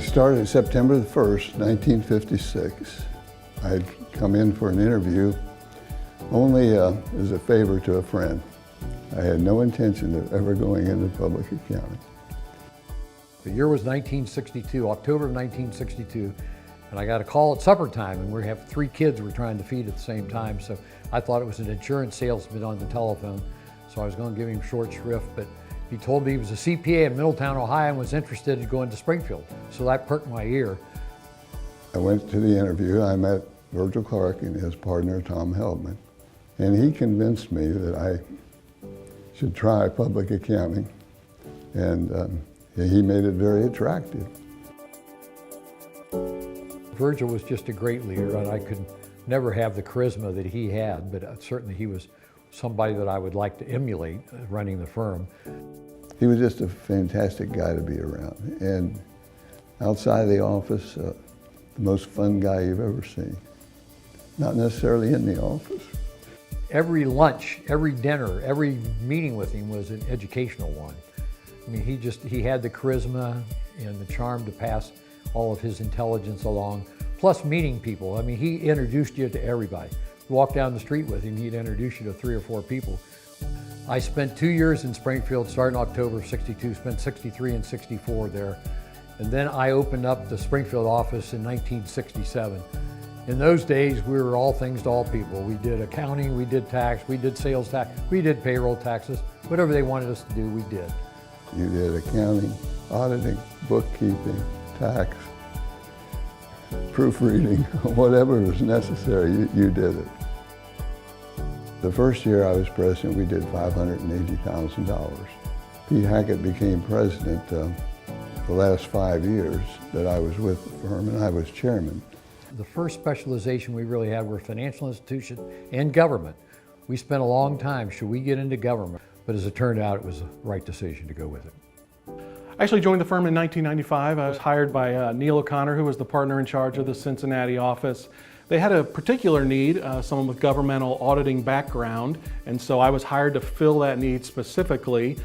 started September the 1st, 1956. I had come in for an interview only as a favor to a friend. I had no intention of ever going into public accounting. The year was 1962, October of 1962, and I got a call at supper time, and we have 3 kids we're trying to feed at the same time, so I thought it was an insurance salesman on the telephone, so I was going to give him short shrift, but he told me he was a CPA in Middletown, Ohio, and was interested in going to Springfield, so that perked my ear. I went to the interview. I met Virgil Clark and his partner, Tom Heldman, and he convinced me that I should try public accounting, and he made it very attractive. Virgil was just a great leader, and I could never have the charisma that he had, but certainly he was somebody that I would like to emulate running the firm. He was just a fantastic guy to be around, and outside of the office, the most fun guy you've ever seen. Not necessarily in the office. Every lunch, every dinner, every meeting with him was an educational one. I mean, he had the charisma and the charm to pass all of his intelligence along, plus meeting people. I mean, he introduced you to everybody. You walk down the street with him, he'd introduce you to 3 or 4 people. I spent 2 years in Springfield, starting October of '62, spent 63 and 64 there. And then I opened up the Springfield office in 1967. In those days, we were all things to all people. We did accounting, we did tax, we did sales tax, we did payroll taxes. Whatever they wanted us to do, we did. You did accounting, auditing, bookkeeping, tax, proofreading, whatever was necessary, you did it. The first year I was president, we did $580,000. Pete Hackett became president the last 5 years that I was with the firm, and I was chairman. The first specialization we really had were financial institutions and government. We spent a long time, should we get into government? But as it turned out, it was the right decision to go with it. I actually joined the firm in 1995. I was hired by Neil O'Connor, who was the partner in charge of the Cincinnati office. They had a particular need, someone with governmental auditing background, and so I was hired to fill that need specifically.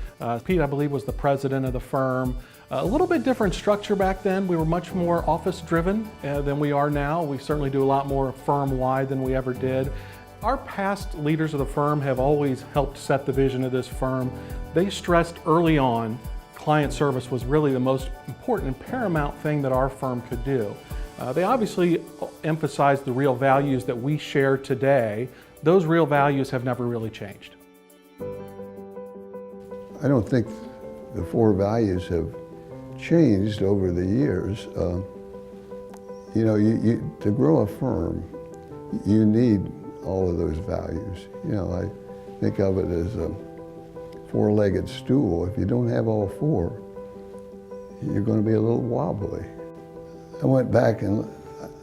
Pete, I believe, was the president of the firm. A little bit different structure back then. We were much more office-driven than we are now. We certainly do a lot more firm-wide than we ever did. Our past leaders of the firm have always helped set the vision of this firm. They stressed early on client service was really the most important and paramount thing that our firm could do. They obviously emphasized the real values that we share today. Those real values have never really changed. I don't think the 4 values have changed over the years. You know, to grow a firm, you need all of those values. You know, I think of it as a 4-legged stool. If you don't have all 4, you're going to be a little wobbly. I went back and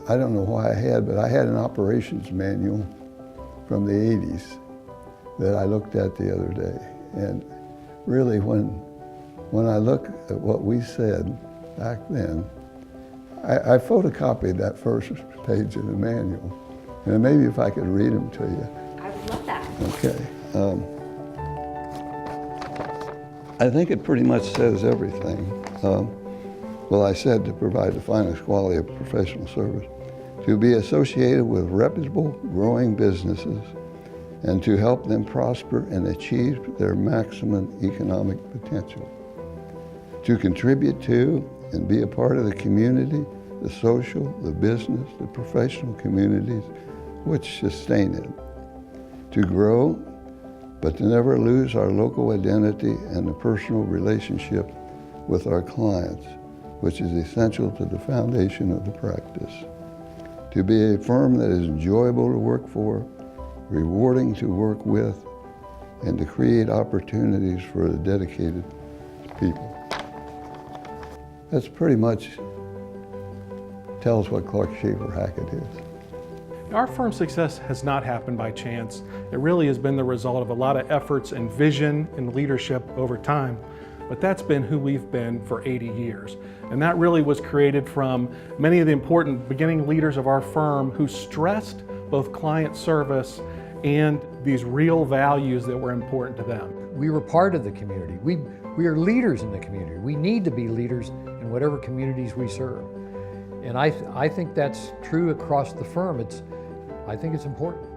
I don't know why but I had an operations manual from the 80s that I looked at the other day. And really when I look at what we said back then, I photocopied that first page of the manual. And maybe if I could read them to you. I would love that. Okay. I think it pretty much says everything. Well, I said to provide the finest quality of professional service, to be associated with reputable, growing businesses, and to help them prosper and achieve their maximum economic potential. To contribute to and be a part of the community, the social, the business, the professional communities which sustain it. To grow, but to never lose our local identity and the personal relationship with our clients, which is essential to the foundation of the practice. To be a firm that is enjoyable to work for, rewarding to work with, and to create opportunities for the dedicated people. That's pretty much tells what Clark Schaefer Hackett is. Our firm's success has not happened by chance. It really has been the result of a lot of efforts and vision and leadership over time. But that's been who we've been for 80 years. And that really was created from many of the important beginning leaders of our firm who stressed both client service and these real values that were important to them. We were part of the community. We are leaders in the community. We need to be leaders in whatever communities we serve. And I think that's true across the firm. I think it's important.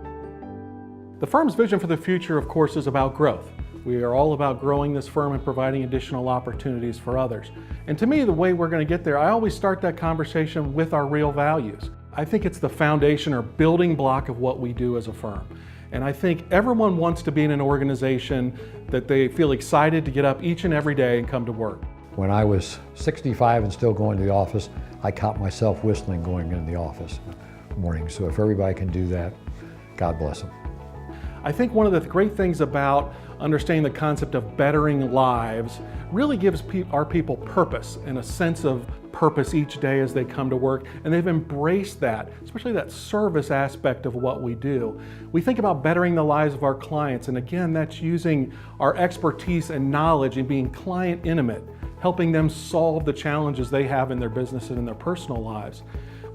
The firm's vision for the future, of course, is about growth. We are all about growing this firm and providing additional opportunities for others. And to me, the way we're going to get there, I always start that conversation with our real values. I think it's the foundation or building block of what we do as a firm. And I think everyone wants to be in an organization that they feel excited to get up each and every day and come to work. When I was 65 and still going to the office, I caught myself whistling going into the office in the morning. So if everybody can do that, God bless them. I think one of the great things about understanding the concept of bettering lives really gives our people purpose and a sense of purpose each day as they come to work, and they've embraced that, especially that service aspect of what we do. We think about bettering the lives of our clients, and again, that's using our expertise and knowledge and being client intimate, helping them solve the challenges they have in their business and in their personal lives.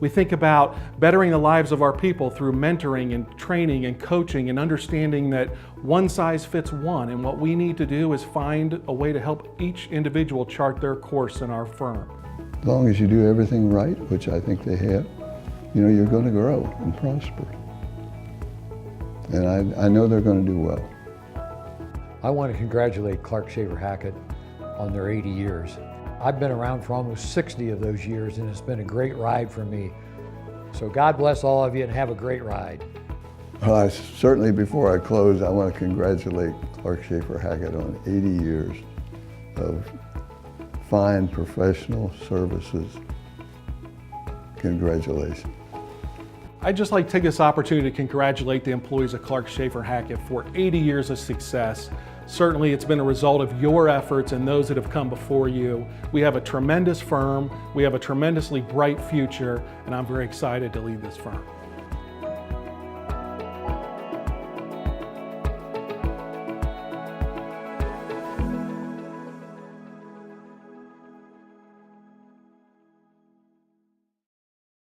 We think about bettering the lives of our people through mentoring and training and coaching and understanding that one size fits one, and what we need to do is find a way to help each individual chart their course in our firm. As long as you do everything right, which I think they have, you're going to grow and prosper. And I know they're going to do well. I want to congratulate Clark Schaefer Hackett on their 80 years. I've been around for almost 60 of those years, and it's been a great ride for me. So God bless all of you and have a great ride. Well, certainly before I close, I want to congratulate Clark Schaefer Hackett on 80 years of fine professional services. Congratulations. I'd just like to take this opportunity to congratulate the employees of Clark Schaefer Hackett for 80 years of success. Certainly it's been a result of your efforts and those that have come before you. We have a tremendous firm, we have a tremendously bright future, and I'm very excited to lead this firm.